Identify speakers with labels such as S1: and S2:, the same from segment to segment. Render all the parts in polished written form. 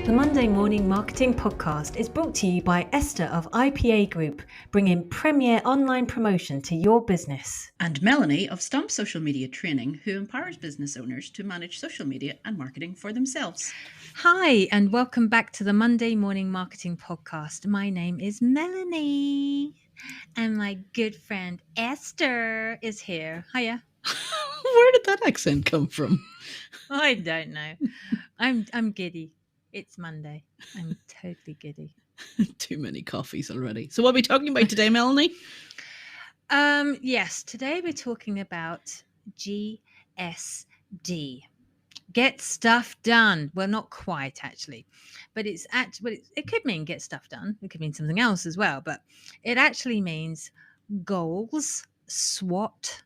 S1: The Monday Morning Marketing Podcast is brought to you by Esther of IPA Group, bringing premier online promotion to your business.
S2: And Melanie of Stomp Social Media Training, who empowers business owners to manage social media and marketing for themselves.
S3: Hi, and welcome back to the Monday Morning Marketing Podcast. My name is Melanie, and my good friend Esther is here. Hiya.
S2: Where did that accent come from?
S3: I don't know. I'm giddy. It's Monday. I'm totally giddy.
S2: Too many coffees already. So what are we talking about today, Melanie?
S3: Yes, today we're talking about GSD. Get stuff done. Well, not quite actually, but it could mean get stuff done. It could mean something else as well, but it actually means goals, SWOT,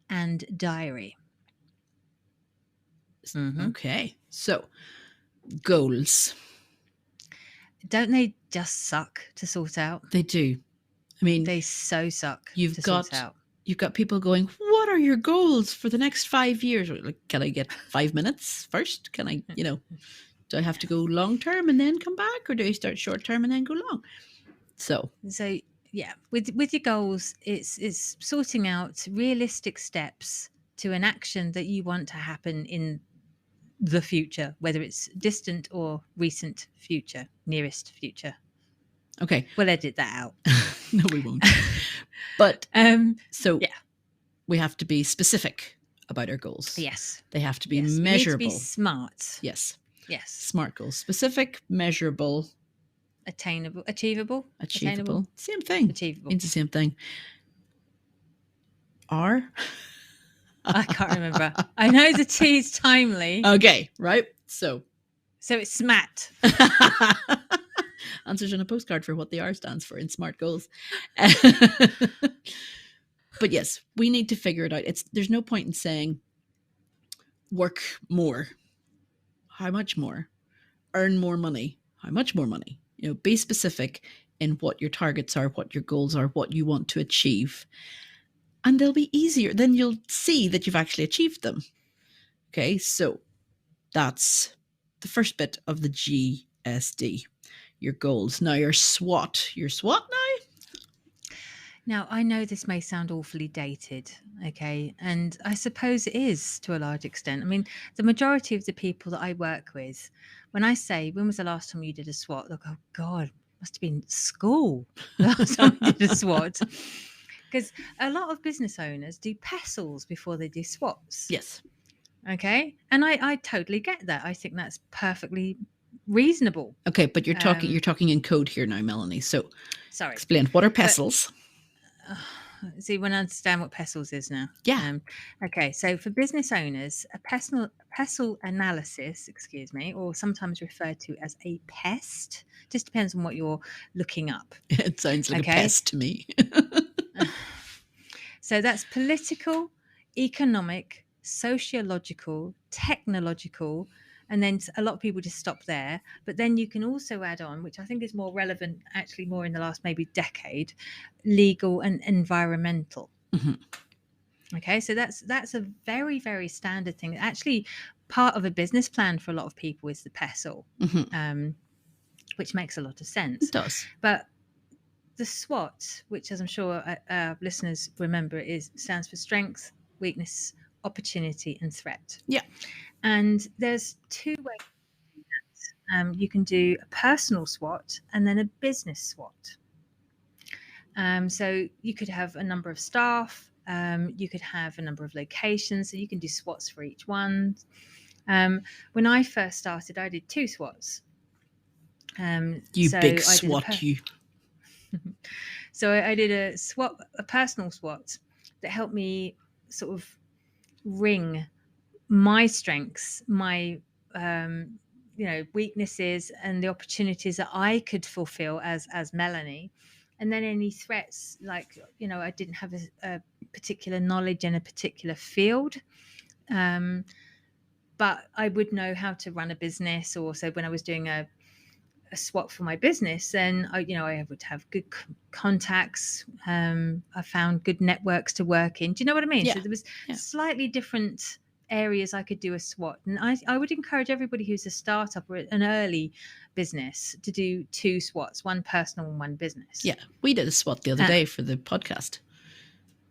S3: and diary.
S2: Mm-hmm. Okay, so goals.
S3: Don't they just suck to sort out?
S2: They do. I mean,
S3: they so suck.
S2: Sort out. You've got people going, what are your goals for the next 5 years? Like, can I get 5 minutes first? Can I, do I have to go long term and then come back, or do I start short term and then go long? So
S3: yeah, with your goals, it's sorting out realistic steps to an action that you want to happen in the future, whether it's distant or recent future, nearest future.
S2: Okay,
S3: we'll edit that out.
S2: No, we won't. But we have to be specific about our goals.
S3: Yes,
S2: they have to be measurable.
S3: We need to be smart.
S2: Yes,
S3: smart
S2: goals. Specific, measurable,
S3: attainable, achievable.
S2: Same thing.
S3: Achievable.
S2: It's the same thing.
S3: I can't remember. I know the T is timely.
S2: Okay, right. So
S3: it's SMAT.
S2: Answers on a postcard for what the R stands for in SMART goals. But yes, we need to figure it out. There's no point in saying work more. How much more? Earn more money. How much more money? Be specific in what your targets are, what your goals are, what you want to achieve. And they'll be easier. Then you'll see that you've actually achieved them. Okay, so that's the first bit of the GSD, your goals. Now your SWOT. Your SWOT now?
S3: Now, I know this may sound awfully dated, okay? And I suppose it is to a large extent. I mean, the majority of the people that I work with, when I say, when was the last time you did a SWOT? Look, oh God, must have been school the last time I did a SWOT. Because a lot of business owners do PESTLEs before they do SWOTs.
S2: Yes.
S3: Okay. And I totally get that. I think that's perfectly reasonable.
S2: Okay, but you're talking in code here now, Melanie. So
S3: sorry.
S2: Explain, what are PESTLes?
S3: See, when I understand what PESTLes is now.
S2: Yeah.
S3: Okay, so for business owners, a PESTLE analysis, or sometimes referred to as a PEST, just depends on what you're looking up.
S2: It sounds like a pest to me.
S3: So that's political, economic, sociological, technological, and then a lot of people just stop there. But then you can also add on, which I think is more relevant, actually more in the last maybe decade, legal and environmental.
S2: Mm-hmm.
S3: Okay, so that's a very, very standard thing. Actually, part of a business plan for a lot of people is the PESTLE, which makes a lot of sense.
S2: It does.
S3: But the SWOT, which, as I'm sure our listeners remember, stands for strength, weakness, opportunity, and threat.
S2: Yeah.
S3: And there's two ways to do that. You can do a personal SWOT and then a business SWOT. So you could have a number of staff. You could have a number of locations. So you can do SWOTs for each one. When I first started, I did 2 SWOTs.
S2: Big SWOT, you.
S3: So I did a personal SWOT that helped me sort of ring my strengths, my weaknesses, and the opportunities that I could fulfill as Melanie. And then any threats, like, I didn't have a particular knowledge in a particular field, but I would know how to run a business. Or so when I was doing a a SWOT for my business, then I would have good contacts. I found good networks to work in. Do you know what I mean?
S2: Yeah.
S3: So there was
S2: Yeah.
S3: slightly different areas I could do a SWOT, and I would encourage everybody who's a startup or an early business to do 2 SWOTs, one personal and one business.
S2: Yeah. We did a SWOT the other day for the podcast.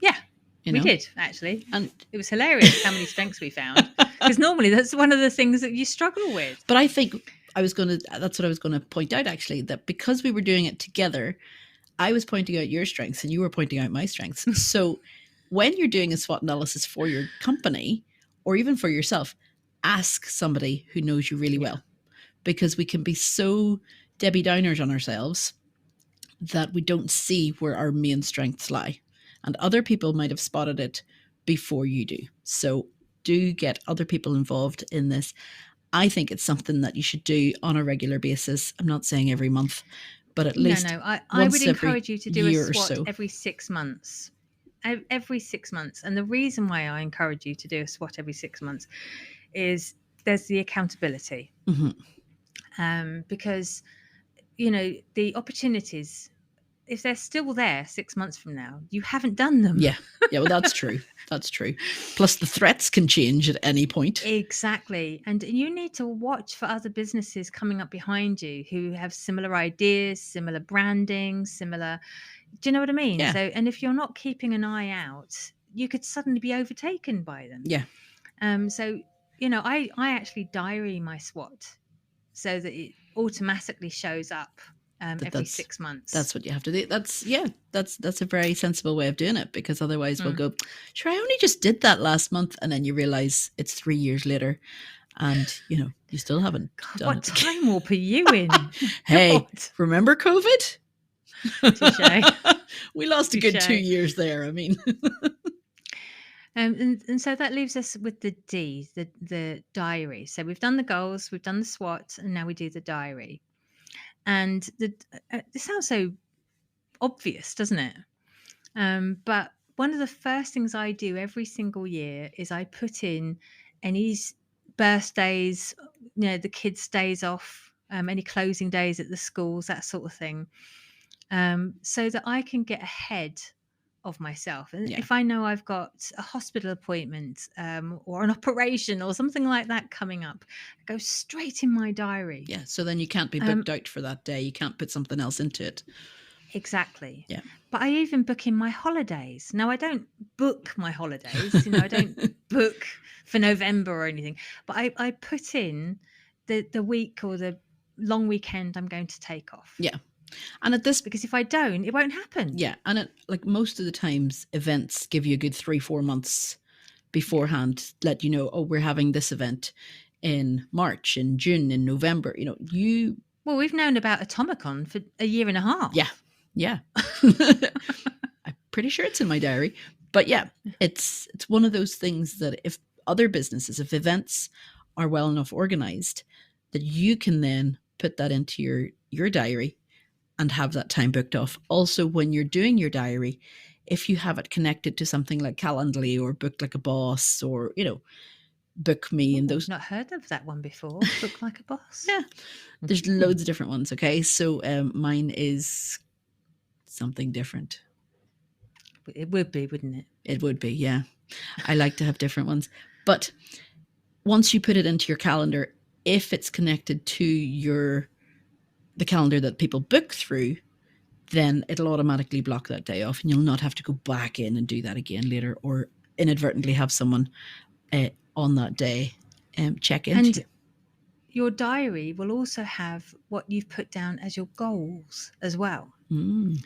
S3: Yeah.
S2: You
S3: We
S2: know?
S3: did, actually.
S2: And
S3: it was hilarious how many strengths we found, because normally that's one of the things that you struggle with.
S2: But I think that's what I was going to point out, actually, that because we were doing it together, I was pointing out your strengths and you were pointing out my strengths. So when you're doing a SWOT analysis for your company or even for yourself, ask somebody who knows you really well, because we can be so Debbie Downers on ourselves that we don't see where our main strengths lie. And other people might have spotted it before you do. So do get other people involved in this. I think it's something that you should do on a regular basis. I'm not saying every month, but at least
S3: I would encourage you to do a SWOT
S2: so.
S3: every 6 months. Every 6 months. And the reason why I encourage you to do a SWOT every 6 months is there's the accountability.
S2: Mm-hmm.
S3: Because, the opportunities, if they're still there 6 months from now, you haven't done them.
S2: Yeah. Well, that's true. That's true. Plus the threats can change at any point.
S3: Exactly. And you need to watch for other businesses coming up behind you who have similar ideas, similar branding, similar, do you know what I mean?
S2: Yeah.
S3: So, and if you're not keeping an eye out, you could suddenly be overtaken by them.
S2: Yeah.
S3: So, I actually diary my SWOT so that it automatically shows up every 6 months.
S2: That's what you have to do. That's a very sensible way of doing it, because otherwise we'll go, sure, I only just did that last month, and then you realize it's 3 years later and you still haven't done
S3: what
S2: it.
S3: time warp are you in?
S2: Hey,
S3: God.
S2: Remember COVID?
S3: Touché.
S2: We lost a good 2 years there. I mean,
S3: and so that leaves us with the D, the diary. So we've done the goals, we've done the SWOT, and now we do the diary. And this sounds so obvious, doesn't it? But one of the first things I do every single year is I put in any birthdays, the kids' days off, any closing days at the schools, that sort of thing, so that I can get ahead of myself. And if I know I've got a hospital appointment or an operation or something like that coming up, I go straight in my diary.
S2: Yeah, so then you can't be booked out for that day. You can't put something else into it.
S3: Exactly.
S2: Yeah.
S3: But I even book in my holidays. Now, I don't book my holidays. I don't book for November or anything. But I put in the week or the long weekend I'm going to take off.
S2: Yeah. And at this,
S3: because if I don't, it won't happen.
S2: Yeah. And most of the times events give you a good 3-4 months beforehand, let you know, oh, we're having this event in March, in June, in November.
S3: Well, we've known about Atomicon for a year and a half.
S2: Yeah. I'm pretty sure it's in my diary. But yeah, it's one of those things that if other businesses, if events are well enough organized, that you can then put that into your diary and have that time booked off. Also, when you're doing your diary, if you have it connected to something like Calendly or Book Like a Boss or, Book Me and those.
S3: I've not heard of that one before. Book Like a Boss.
S2: Yeah. There's loads of different ones. Okay. So mine is something different.
S3: It would be, wouldn't it?
S2: It would be. Yeah. I like to have different ones. But once you put it into your calendar, if it's connected to the calendar that people book through, then it'll automatically block that day off and you'll not have to go back in and do that again later or inadvertently have someone on that day check in.
S3: And your diary will also have what you've put down as your goals as well.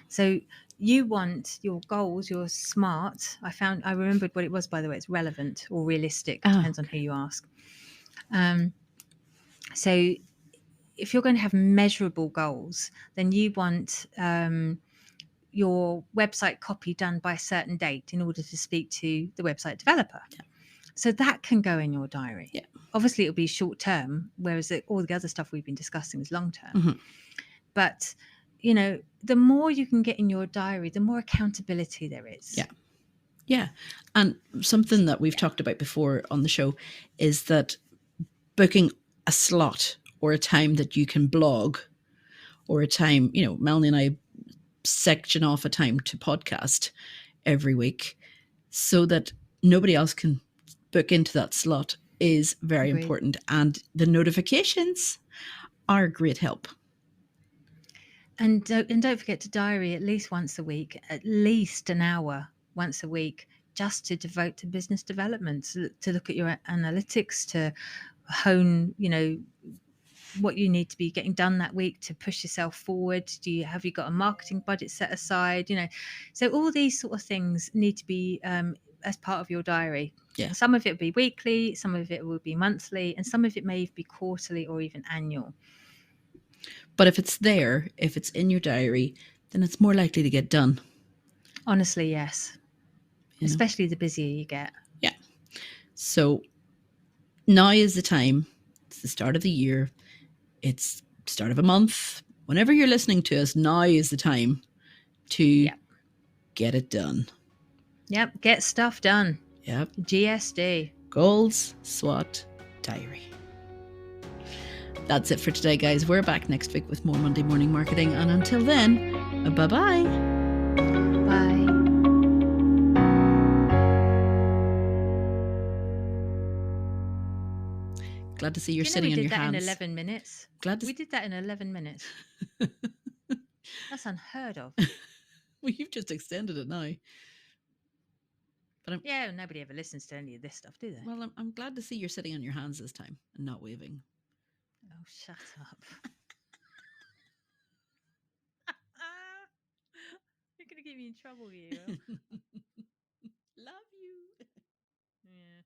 S3: So you want your goals, your SMART. I remembered what it was, by the way. It's relevant or realistic. Depends on who you ask. So if you're going to have measurable goals, then you want your website copy done by a certain date in order to speak to the website developer.
S2: Yeah.
S3: So that can go in your diary.
S2: Yeah.
S3: Obviously, it'll be short term, whereas all the other stuff we've been discussing is long term.
S2: Mm-hmm.
S3: But, the more you can get in your diary, the more accountability there is.
S2: Yeah. Yeah. And something that we've talked about before on the show is that booking a slot or a time that you can blog or a time, Melanie and I section off a time to podcast every week so that nobody else can book into that slot is very
S3: Agreed.
S2: important. And the notifications are a great help.
S3: And don't forget to diary at least once a week, at least an hour once a week, just to devote to business development, to look at your analytics, to hone, what you need to be getting done that week to push yourself forward. Have you got a marketing budget set aside? So all these sort of things need to be as part of your diary.
S2: Yeah.
S3: Some of it will be weekly, some of it will be monthly, and some of it may be quarterly or even annual.
S2: But if it's there, if it's in your diary, then it's more likely to get done.
S3: Honestly, yes. Especially the busier you get.
S2: Yeah. So now is the time. It's the start of the year. It's start of a month. Whenever you're listening to us, now is the time to get it done.
S3: Yep. Get stuff done.
S2: Yep.
S3: GSD.
S2: Goals, SWOT, diary. That's it for today, guys. We're back next week with more Monday Morning Marketing. And until then, bye-bye.
S3: Bye.
S2: Glad to see you're sitting on your hands.
S3: We did that in 11 minutes. We did that in 11 minutes. That's unheard of.
S2: Well, you've just extended it now. But
S3: nobody ever listens to any of this stuff, do they?
S2: Well, I'm glad to see you're sitting on your hands this time and not waving.
S3: Oh, shut up. You're going to get me in trouble, you.
S2: Love you.
S3: Yeah.